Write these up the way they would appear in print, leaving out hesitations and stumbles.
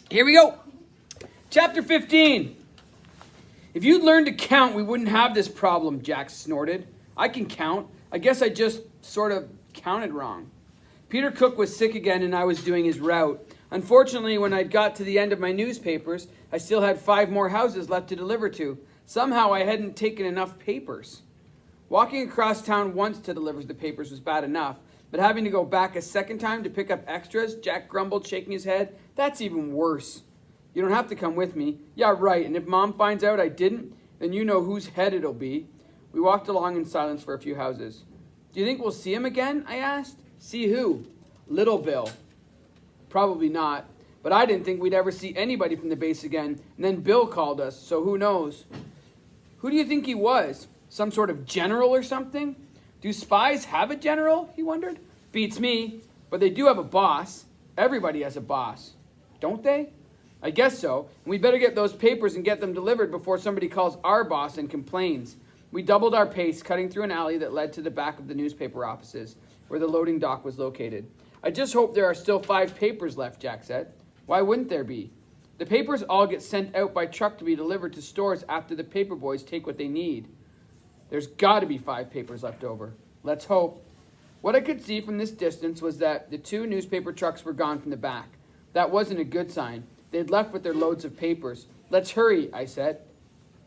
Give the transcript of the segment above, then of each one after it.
Here we go. Chapter 15. If you'd learned to count, we wouldn't have this problem, Jack snorted. I can count. I guess I just sort of counted wrong. Peter Cook was sick again and I was doing his route. Unfortunately, when I'd got to the end of my newspapers, I still had 5 more houses left to deliver to. Somehow I hadn't taken enough papers. Walking across town once to deliver the papers was bad enough, but having to go back a second time to pick up extras, Jack grumbled, shaking his head, that's even worse. You don't have to come with me. Yeah, right, and if Mom finds out I didn't, then you know whose head it'll be. We walked along in silence for a few houses. Do you think we'll see him again? I asked. See who? Little Bill. Probably not, but I didn't think we'd ever see anybody from the base again, and then Bill called us, so who knows? Who do you think he was? Some sort of general or something? Do spies have a general? He wondered. Beats me, but they do have a boss. Everybody has a boss, don't they? I guess so. And we better get those papers and get them delivered before somebody calls our boss and complains. We doubled our pace, cutting through an alley that led to the back of the newspaper offices, where the loading dock was located. I just hope there are still 5 papers left, Jack said. Why wouldn't there be? The papers all get sent out by truck to be delivered to stores after the paper boys take what they need. There's got to be 5 papers left over. Let's hope. What I could see from this distance was that the 2 newspaper trucks were gone from the back. That wasn't a good sign. They'd left with their loads of papers. Let's hurry, I said.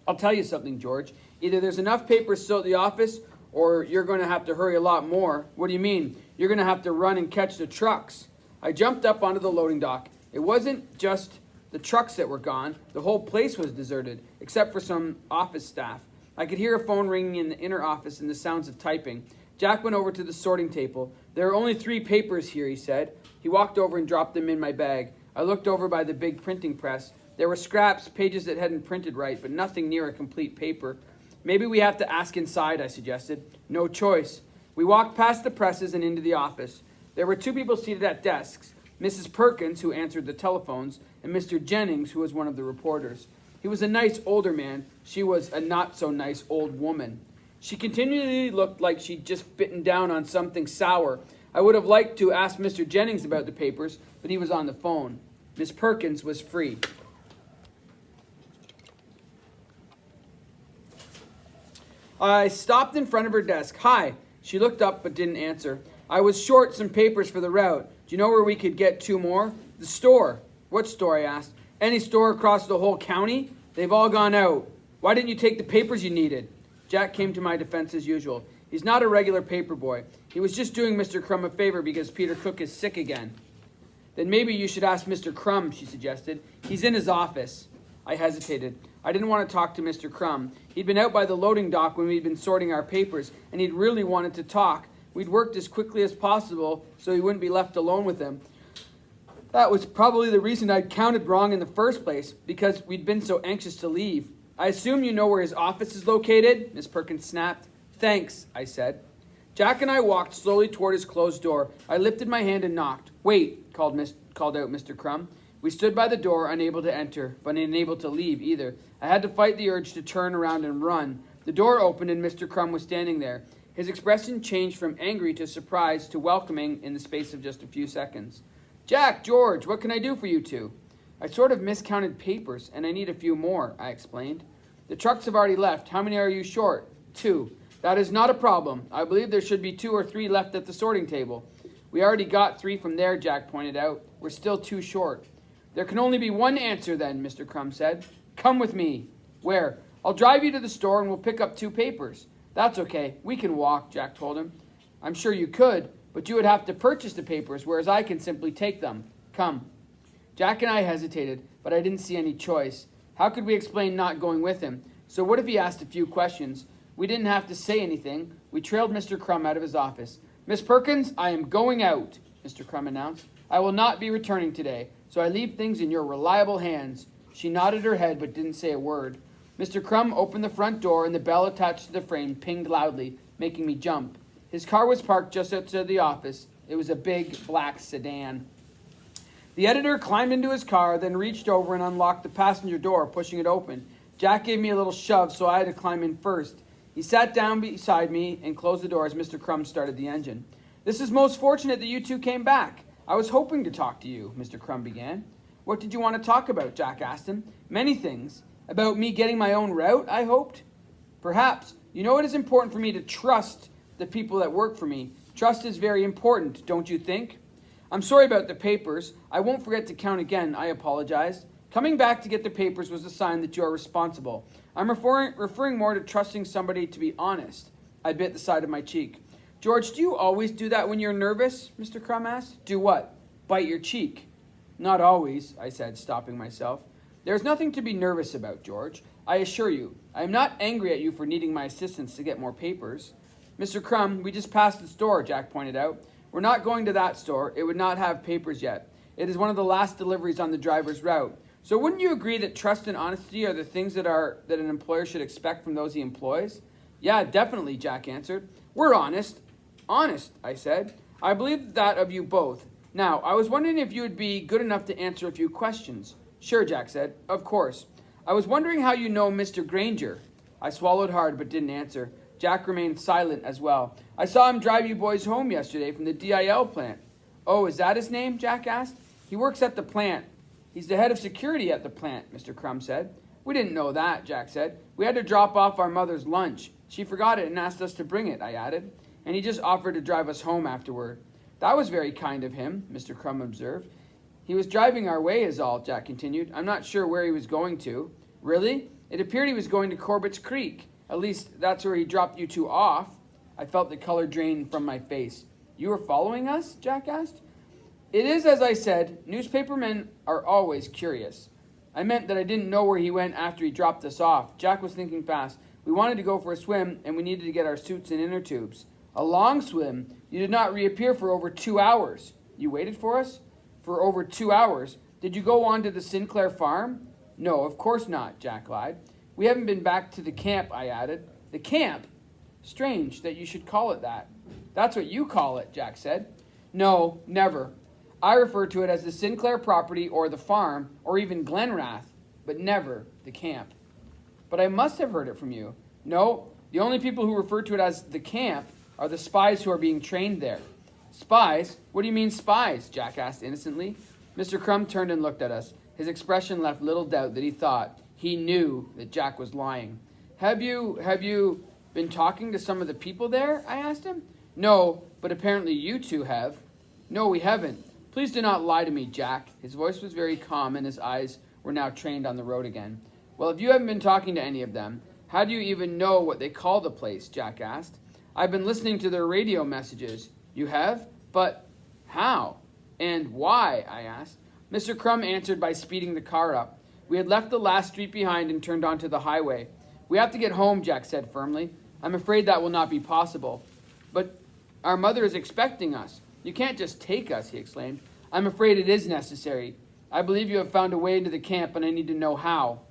I'll tell you something, George. Either there's enough papers still at the office, or you're going to have to hurry a lot more. What do you mean? You're going to have to run and catch the trucks. I jumped up onto the loading dock. It wasn't just the trucks that were gone. The whole place was deserted, except for some office staff. I could hear a phone ringing in the inner office and the sounds of typing. Jack went over to the sorting table. There are only 3 papers here, he said. He walked over and dropped them in my bag. I looked over by the big printing press. There were scraps, pages that hadn't printed right, but nothing near a complete paper. Maybe we have to ask inside, I suggested. No choice. We walked past the presses and into the office. There were 2 people seated at desks, Mrs. Perkins, who answered the telephones, and Mr. Jennings, who was one of the reporters. He was a nice older man. She was a not-so-nice old woman. She continually looked like she'd just bitten down on something sour. I would have liked to ask Mr. Jennings about the papers, but he was on the phone. Miss Perkins was free. I stopped in front of her desk. Hi. She looked up but didn't answer. I was short some papers for the route. Do you know where we could get 2 more? The store. What store? I asked. Any store across the whole county? They've all gone out. Why didn't you take the papers you needed? Jack came to my defense as usual. He's not a regular paper boy. He was just doing Mr. Crumb a favor because Peter Cook is sick again. Then maybe you should ask Mr. Crumb, she suggested. He's in his office. I hesitated. I didn't want to talk to Mr. Crumb. He'd been out by the loading dock when we'd been sorting our papers, and he'd really wanted to talk. We'd worked as quickly as possible so he wouldn't be left alone with him. That was probably the reason I'd counted wrong in the first place, because we'd been so anxious to leave. I assume you know where his office is located, Miss Perkins snapped. Thanks, I said. Jack and I walked slowly toward his closed door. I lifted my hand and knocked. Wait, called out Mr. Crumb. We stood by the door, unable to enter, but unable to leave either. I had to fight the urge to turn around and run. The door opened and Mr. Crumb was standing there. His expression changed from angry to surprised to welcoming in the space of just a few seconds. Jack, George, what can I do for you 2? I sort of miscounted papers, and I need a few more, I explained. The trucks have already left. How many are you short? 2. That is not a problem. I believe there should be 2 or 3 left at the sorting table. We already got 3 from there, Jack pointed out. We're still 2 short. There can only be one answer then, Mr. Crumb said. Come with me. Where? I'll drive you to the store and we'll pick up 2 papers. That's okay. We can walk, Jack told him. I'm sure you could, but you would have to purchase the papers, whereas I can simply take them. Come. Jack and I hesitated, but I didn't see any choice. How could we explain not going with him? So what if he asked a few questions? We didn't have to say anything. We trailed Mr. Crumb out of his office. Miss Perkins, I am going out, Mr. Crumb announced. I will not be returning today, so I leave things in your reliable hands. She nodded her head but didn't say a word. Mr. Crumb opened the front door and the bell attached to the frame pinged loudly, making me jump. His car was parked just outside the office. It was a big black sedan. The editor climbed into his car, then reached over and unlocked the passenger door, pushing it open. Jack gave me a little shove, so I had to climb in first. He sat down beside me and closed the door as Mr. Crumb started the engine. This is most fortunate that you 2 came back. I was hoping to talk to you, Mr. Crumb began. What did you want to talk about? Jack asked him. Many things. About me getting my own route, I hoped. Perhaps. You know, it is important for me to trust the people that work for me. Trust is very important, don't you think? I'm sorry about the papers. I won't forget to count again, I apologized. Coming back to get the papers was a sign that you are responsible. I'm referring more to trusting somebody to be honest. I bit the side of my cheek. George, do you always do that when you're nervous? Mr. Crum asked. Do what? Bite your cheek. Not always, I said, stopping myself. There's nothing to be nervous about, George. I assure you, I am not angry at you for needing my assistance to get more papers. Mr. Crum, we just passed the store, Jack pointed out. We're not going to that store. It would not have papers yet. It is one of the last deliveries on the driver's route. So wouldn't you agree that trust and honesty are the things that an employer should expect from those he employs? Yeah, definitely, Jack answered. We're honest. Honest, I said. I believe that of you both. Now, I was wondering if you would be good enough to answer a few questions. Sure, Jack said. Of course. I was wondering how you know Mr. Granger. I swallowed hard but didn't answer. Jack remained silent as well. I saw him drive you boys home yesterday from the DIL plant. Oh, is that his name? Jack asked. He works at the plant. He's the head of security at the plant, Mr. Crum said. We didn't know that, Jack said. We had to drop off our mother's lunch. She forgot it and asked us to bring it, I added. And he just offered to drive us home afterward. That was very kind of him, Mr. Crum observed. He was driving our way is all, Jack continued. I'm not sure where he was going to. Really? It appeared he was going to Corbett's Creek. At least that's where he dropped you two off. I felt the color drain from my face. You were following us? Jack asked. It is as I said, newspapermen are always curious. I meant that I didn't know where he went after he dropped us off. Jack was thinking fast. We wanted to go for a swim, and we needed to get our suits and inner tubes. A long swim? You did not reappear for over 2 hours. You waited for us? For over 2 hours. Did you go on to the Sinclair farm? No, of course not, Jack lied. We haven't been back to the camp, I added. The camp? Strange that you should call it that. That's what you call it, Jack said. No, never. I refer to it as the Sinclair property or the farm or even Glenrath, but never the camp. But I must have heard it from you. No, the only people who refer to it as the camp are the spies who are being trained there. Spies? What do you mean spies? Jack asked innocently. Mr. Crum turned and looked at us. His expression left little doubt that he knew that Jack was lying. Have you been talking to some of the people there? I asked him. No, but apparently you two have. No, we haven't. Please do not lie to me, Jack. His voice was very calm and his eyes were now trained on the road again. Well, if you haven't been talking to any of them, how do you even know what they call the place? Jack asked. I've been listening to their radio messages. You have? But how? And why? I asked. Mr. Crum answered by speeding the car up. We had left the last street behind and turned onto the highway. We have to get home, Jack said firmly. I'm afraid that will not be possible. But our mother is expecting us. You can't just take us, he exclaimed. I'm afraid it is necessary. I believe you have found a way into the camp, and I need to know how.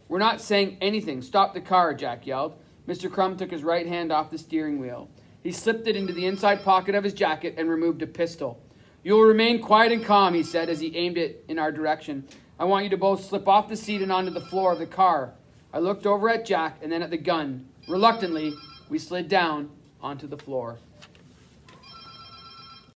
We're not saying anything. Stop the car, Jack yelled. Mr. Crum took his right hand off the steering wheel. He slipped it into the inside pocket of his jacket and removed a pistol. You will remain quiet and calm, he said as he aimed it in our direction. I want you to both slip off the seat and onto the floor of the car. I looked over at Jack and then at the gun. Reluctantly, we slid down onto the floor.